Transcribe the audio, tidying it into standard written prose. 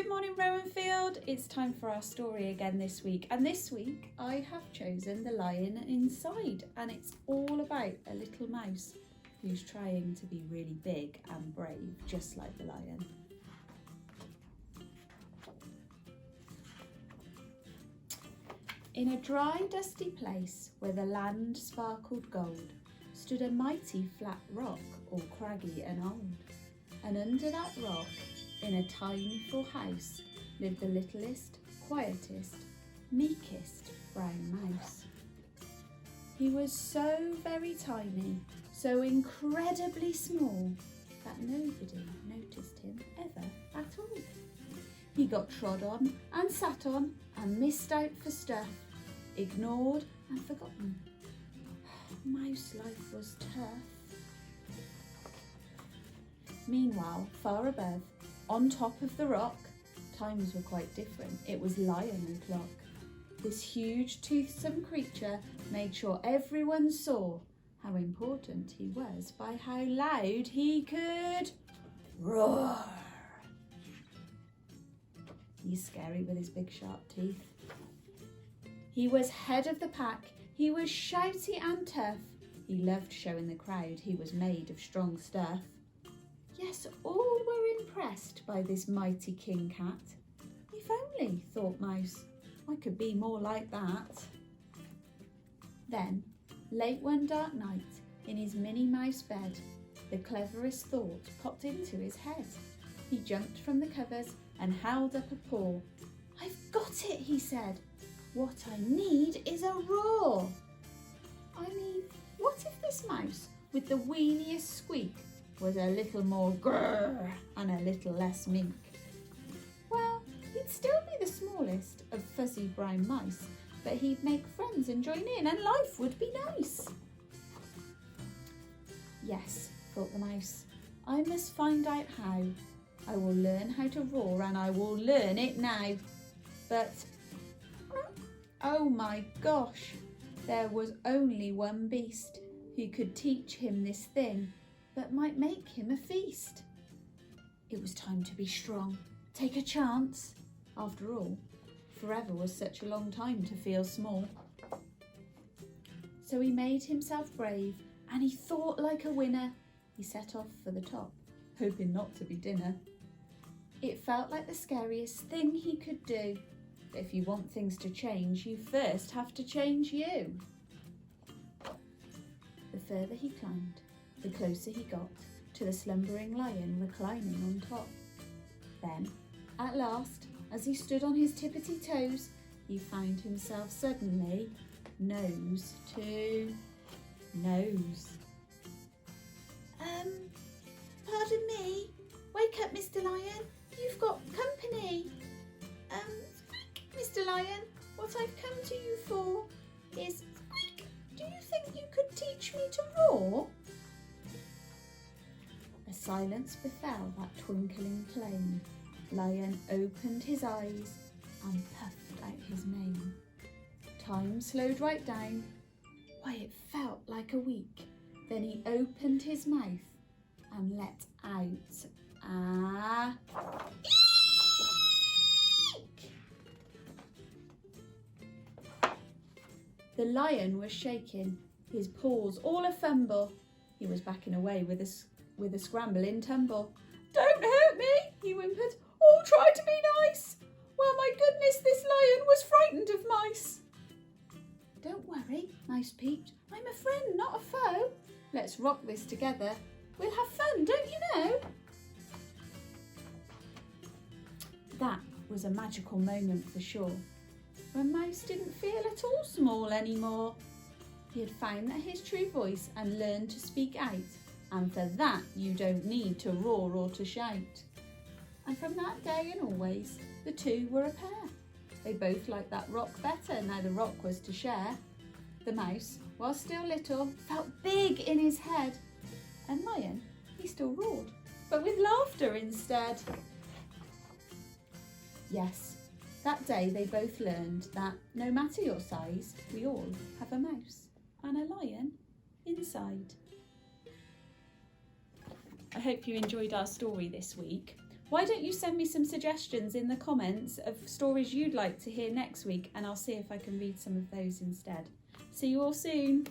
morning, Rowanfield. It's time for our story again this week. And this week I have chosen The Lion Inside. And it's all about a little mouse who's trying to be really big and brave, just like the lion. In a dry, dusty place where the land sparkled gold, stood a mighty flat rock, all craggy and old. And under that rock, in a tiny full house, lived the littlest, quietest, meekest brown mouse. He was so very tiny, so incredibly small, that nobody noticed him ever at all. He got trod on and sat on and missed out for stuff, ignored and forgotten. Mouse life was tough. Meanwhile, far above, on top of the rock, times were quite different. It was Lion O'Clock. This huge, toothsome creature made sure everyone saw how important he was by how loud he could roar. He's scary with his big sharp teeth. He was head of the pack. He was shouty and tough. He loved showing the crowd he was made of strong stuff. Yes, all were impressed by this mighty king cat. If only, thought Mouse, I could be more like that. Then, late one dark night, in his Minnie Mouse bed, the cleverest thought popped into his head. He jumped from the covers and held up a paw. I've got it, he said. What I need is a roar. I mean, what if this mouse, with the weeniest squeak, was a little more grrr and a little less mink? Well, he'd still be the smallest of fuzzy brown mice, but he'd make friends and join in, and life would be nice. Yes, thought the mouse, I must find out how. I will learn how to roar, and I will learn it now. But, oh my gosh, there was only one beast who could teach him this thing that might make him a feast. It was time to be strong, take a chance. After all, forever was such a long time to feel small. So he made himself brave and he thought like a winner. He set off for the top, hoping not to be dinner. It felt like the scariest thing he could do. But if you want things to change, you first have to change you. The further he climbed, the closer he got to the slumbering lion reclining on top. Then, at last, as he stood on his tippity toes, he found himself suddenly nose to nose. Pardon me. Wake up, Mr. Lion. You've got company. Mr. Lion, what I've come to you for is, do you think you could teach me to roar? A silence befell that twinkling plain. Lion opened his eyes and puffed out his mane. Time slowed right down. Why, it felt like a week. Then he opened his mouth and let out a eek! The lion was shaking, his paws all a fumble. He was backing away with a scrambling tumble. Don't hurt me, he whimpered. Oh, try to be nice. Well, my goodness, this lion was frightened of mice. Don't worry, Mouse peeped. I'm a friend, not a foe. Let's rock this together. We'll have fun, don't you know? That was a magical moment for sure, when Mouse didn't feel at all small anymore. He had found that his true voice and learned to speak out, and for that you don't need to roar or to shout. And from that day and always, the two were a pair. They both liked that rock better now the rock was to share. The mouse, while still little, felt big in his head, and Lion, he still roared, but with laughter instead. Yes, that day they both learned that no matter your size, we all have a mouse and a lion inside. I hope you enjoyed our story this week. Why don't you send me some suggestions in the comments of stories you'd like to hear next week, and I'll see if I can read some of those instead. See you all soon.